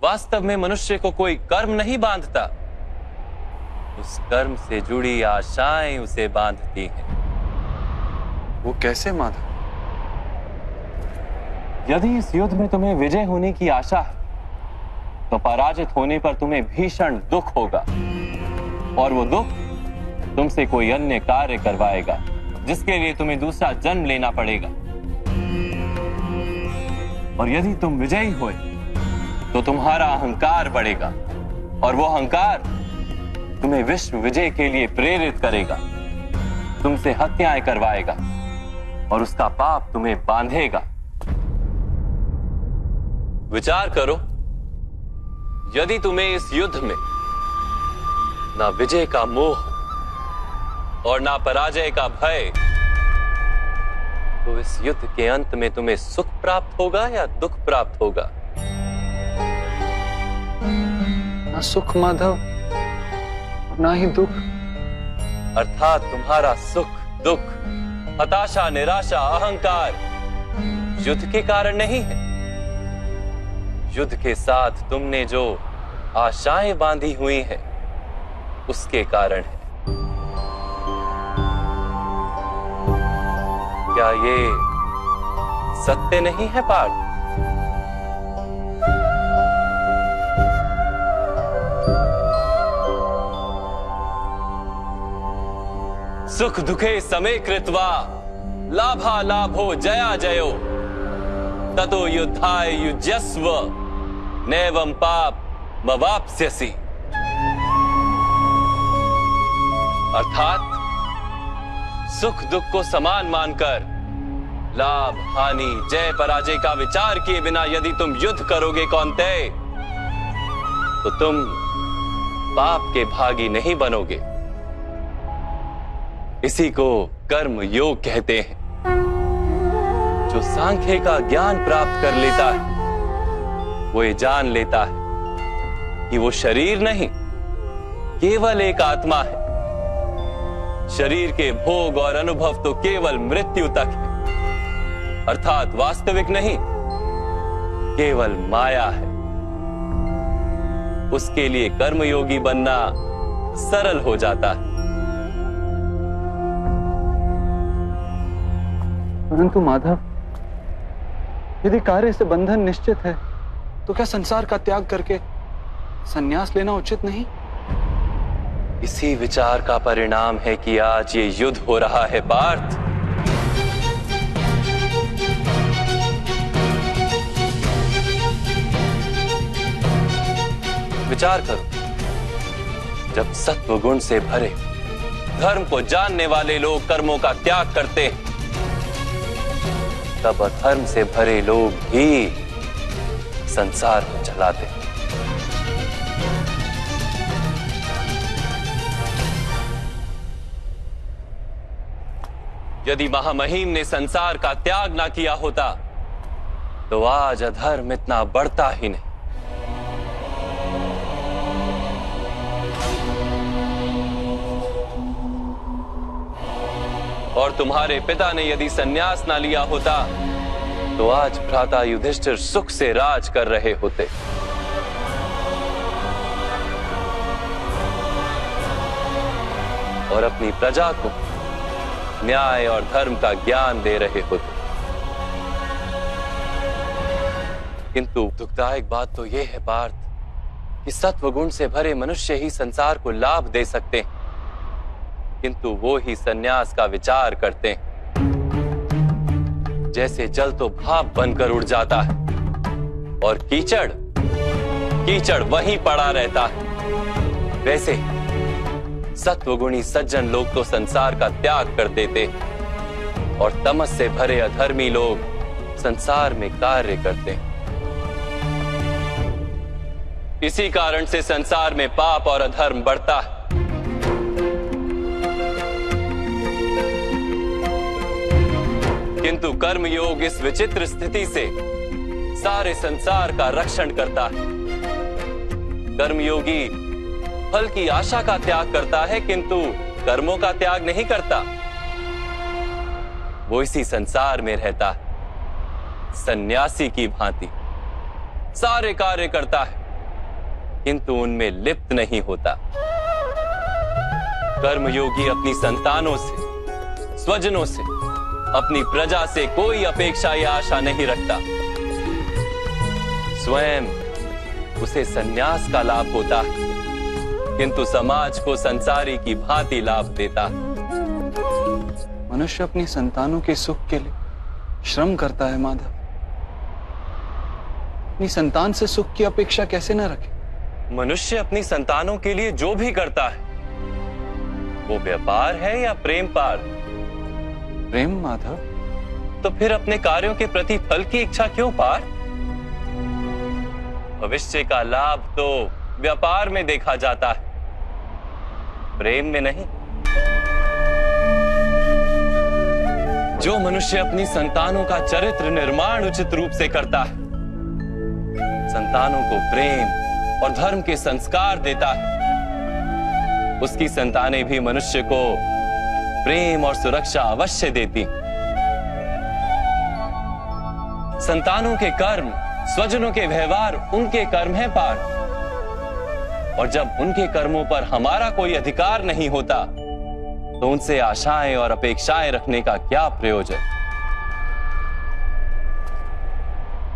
वास्तव में मनुष्य को कोई कर्म नहीं बांधता, उस कर्म से जुड़ी आशाएं उसे बांधती हैं। वो कैसे माधव? यदि इस युद्ध में तुम्हें विजय होने की आशा है तो पराजित होने पर तुम्हें भीषण दुख होगा, और वो दुख तुमसे कोई अन्य कार्य करवाएगा जिसके लिए तुम्हें दूसरा जन्म लेना पड़ेगा। और यदि तुम विजयी हुए तो तुम्हारा अहंकार बढ़ेगा, और वो अहंकार तुम्हें विश्व विजय के लिए प्रेरित करेगा, तुमसे हत्याएं करवाएगा, और उसका पाप तुम्हें बांधेगा। विचार करो, यदि तुम्हें इस युद्ध में ना विजय का मोह और ना पराजय का भय, तो इस युद्ध के अंत में तुम्हें सुख प्राप्त होगा या दुख प्राप्त होगा? ना सुख माधव, ना ही दुख। अर्थात तुम्हारा सुख, दुख, हताशा, निराशा, अहंकार युद्ध के कारण नहीं है। युद्ध के साथ तुमने जो आशाएं बांधी हुई हैं, उसके कारण है। क्या ये सत्य नहीं है पार्थ? सुख दुखे समे कृत्वा लाभा लाभो जया जयो ततो युद्धाय युज्यस्व नैवं पाप मवाप्स्यसि। अर्थात सुख दुख को समान मानकर लाभ हानि जय पराजय का विचार किए बिना यदि तुम युद्ध करोगे कौन्तेय, तो तुम पाप के भागी नहीं बनोगे। इसी को कर्म योग कहते हैं। जो सांख्य का ज्ञान प्राप्त कर लेता है वो ये जान लेता है कि वो शरीर नहीं, केवल एक आत्मा है। शरीर के भोग और अनुभव तो केवल मृत्यु तक है, अर्थात वास्तविक नहीं, केवल माया है। उसके लिए कर्मयोगी बनना सरल हो जाता है। परंतु माधव, यदि कार्य से बंधन निश्चित है तो क्या संसार का त्याग करके संन्यास लेना उचित नहीं? इसी विचार का परिणाम है कि आज ये युद्ध हो रहा है पार्थ। विचार करो, जब सत्व गुण से भरे धर्म को जानने वाले लोग कर्मों का त्याग करते हैं, तब अधर्म से भरे लोग ही संसार को चलाते हैं। यदि महामहिम ने संसार का त्याग ना किया होता तो आज अधर्म इतना बढ़ता ही नहीं। और तुम्हारे पिता ने यदि संन्यास ना लिया होता तो आज भ्राता युधिष्ठिर सुख से राज कर रहे होते। और अपनी प्रजा को न्याय और धर्म का ज्ञान दे रहे होते। किंतु दुखदायक बात तो यह है पार्थ कि सत्वगुण से भरे मनुष्य ही संसार को लाभ दे सकते हैं, किंतु वो ही संन्यास का विचार करते हैं। जैसे जल तो भाप बनकर उड़ जाता है और कीचड़ कीचड़ वहीं पड़ा रहता है, वैसे सत्वगुणी सज्जन लोग तो संसार का त्याग कर देते और तमस से भरे अधर्मी लोग संसार में कार्य करते हैं। इसी कारण से संसार में पाप और अधर्म बढ़ता है। किंतु कर्मयोग इस विचित्र स्थिति से सारे संसार का रक्षण करता है। कर्मयोगी फल की आशा का त्याग करता है, किंतु कर्मों का त्याग नहीं करता। वो इसी संसार में रहता है, सन्यासी की भांति सारे कार्य करता है, किंतु उनमें लिप्त नहीं होता। कर्मयोगी अपनी संतानों से, स्वजनों से, अपनी प्रजा से कोई अपेक्षा या आशा नहीं रखता। स्वयं उसे संन्यास का लाभ होता है, किंतु समाज को संसारी की भांति लाभ देता है। मनुष्य अपनी संतानों के सुख के लिए श्रम करता है माधव। अपनी संतान से सुख की अपेक्षा कैसे न रखे? मनुष्य अपनी संतानों के लिए जो भी करता है वो व्यापार है या प्रेम पार? प्रेम माधव। तो फिर अपने कार्यों के प्रति फल की इच्छा क्यों पार? भविष्य का लाभ तो व्यापार में देखा जाता है, प्रेम में नहीं। जो मनुष्य अपनी संतानों का चरित्र निर्माण उचित रूप से करता है, संतानों को प्रेम और धर्म के संस्कार देता है, उसकी संतानें भी मनुष्य को प्रेम और सुरक्षा अवश्य देती। संतानों के कर्म, स्वजनों के व्यवहार उनके कर्म हैं पार, और जब उनके कर्मों पर हमारा कोई अधिकार नहीं होता तो उनसे आशाएं और अपेक्षाएं रखने का क्या प्रयोजन?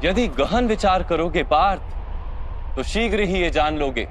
यदि गहन विचार करोगे पार्थ, तो शीघ्र ही ये जान लोगे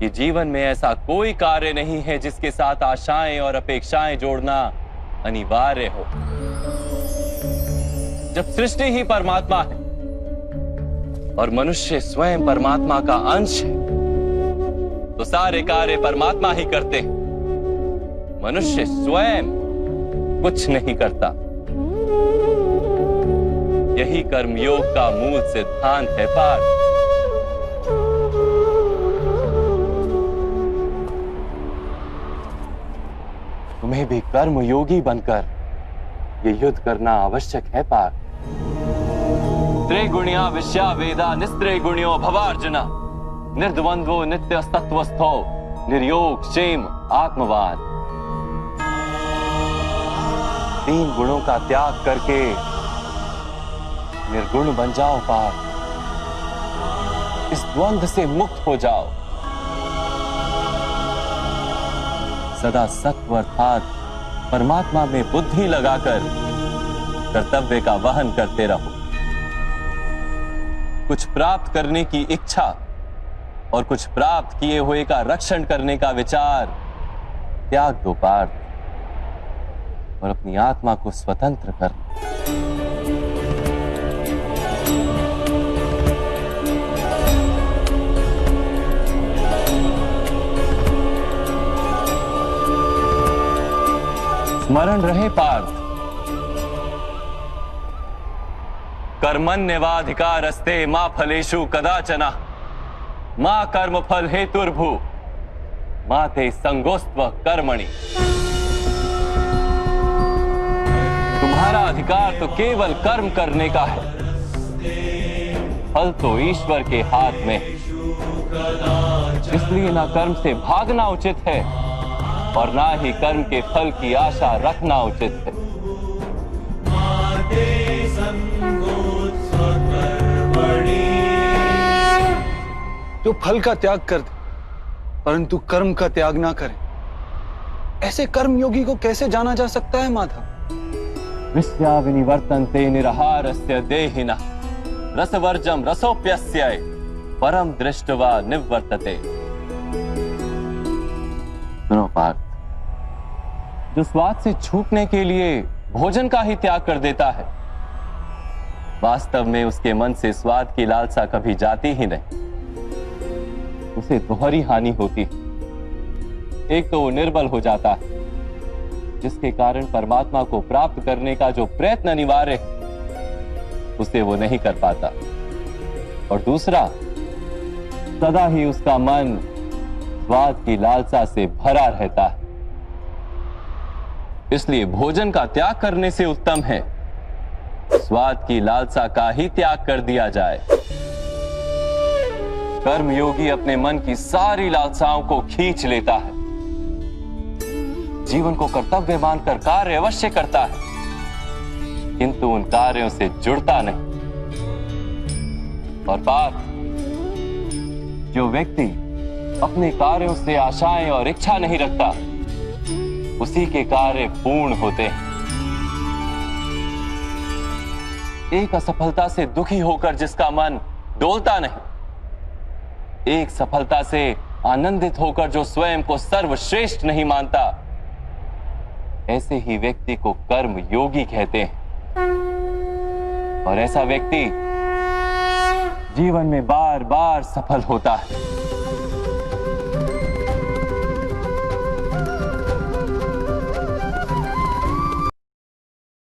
कि जीवन में ऐसा कोई कार्य नहीं है जिसके साथ आशाएं और अपेक्षाएं जोड़ना अनिवार्य हो। जब सृष्टि ही परमात्मा है और मनुष्य स्वयं परमात्मा का अंश है, तो सारे कार्य परमात्मा ही करते हैं, मनुष्य स्वयं कुछ नहीं करता। यही कर्मयोग का मूल सिद्धांत है पार्थ। तुम्हें भी कर्मयोगी बनकर ये युद्ध करना आवश्यक है पार्थ। त्रिगुणिया विश्या वेदा निस्त्रिगुण्यो भवार्जुना, निर्द्वंद्वो नित्यस्तत्वस्थो निर्योग क्षेम आत्मवान। 3 गुणों का त्याग करके निर्गुण बन जाओ पार्थ। इस द्वंद्व से मुक्त हो जाओ। सदा सत्व अर्थात परमात्मा में बुद्धि लगाकर कर्तव्य का वहन करते रहो। कुछ प्राप्त करने की इच्छा और कुछ प्राप्त किए हुए का रक्षण करने का विचार त्याग दो पार्थ, और अपनी आत्मा को स्वतंत्र कर। स्मरण रहे पार्थ, कर्मण्यवाधिकारस्ते मा फलेषु कदाचन, मा कर्म फल हेतुर्भू मा ते संगोस्त्व कर्मणि। तुम्हारा अधिकार तो केवल कर्म करने का है, फल तो ईश्वर के हाथ में। इसलिए ना कर्म से भागना उचित है और ना ही कर्म के फल की आशा रखना उचित है। जो फल का त्याग कर दे परंतु कर्म का त्याग ना करे, ऐसे कर्मयोगी को कैसे जाना जा सकता है माधव? विस्या विनिवर्तन्ते निराहारस्य देहिनः, रसवर्जम रसोप्यस्य परम दृष्ट्वा निवर्तते। सुनो पार्थ, जो स्वाद से छूटने के लिए भोजन का ही त्याग कर देता है, वास्तव में उसके मन से स्वाद की लालसा कभी जाती ही नहीं। उसे दोहरी हानि होती है। एक तो वो निर्बल हो जाता है, जिसके कारण परमात्मा को प्राप्त करने का जो प्रयत्न अनिवार्य है उसे वो नहीं कर पाता, और दूसरा सदा ही उसका मन स्वाद की लालसा से भरा रहता है। इसलिए भोजन का त्याग करने से उत्तम है स्वाद की लालसा का ही त्याग कर दिया जाए। कर्मयोगी अपने मन की सारी लालसाओं को खींच लेता है, जीवन को कर्तव्य मानकर कार्य अवश्य करता है, किंतु उन कार्यों से जुड़ता नहीं। और बात जो व्यक्ति अपने कार्यों से आशाएं और इच्छा नहीं रखता, उसी के कार्य पूर्ण होते हैं। एक असफलता से दुखी होकर जिसका मन डोलता नहीं, एक सफलता से आनंदित होकर जो स्वयं को सर्वश्रेष्ठ नहीं मानता, ऐसे ही व्यक्ति को कर्म योगी कहते हैं। और ऐसा व्यक्ति जीवन में बार बार सफल होता है।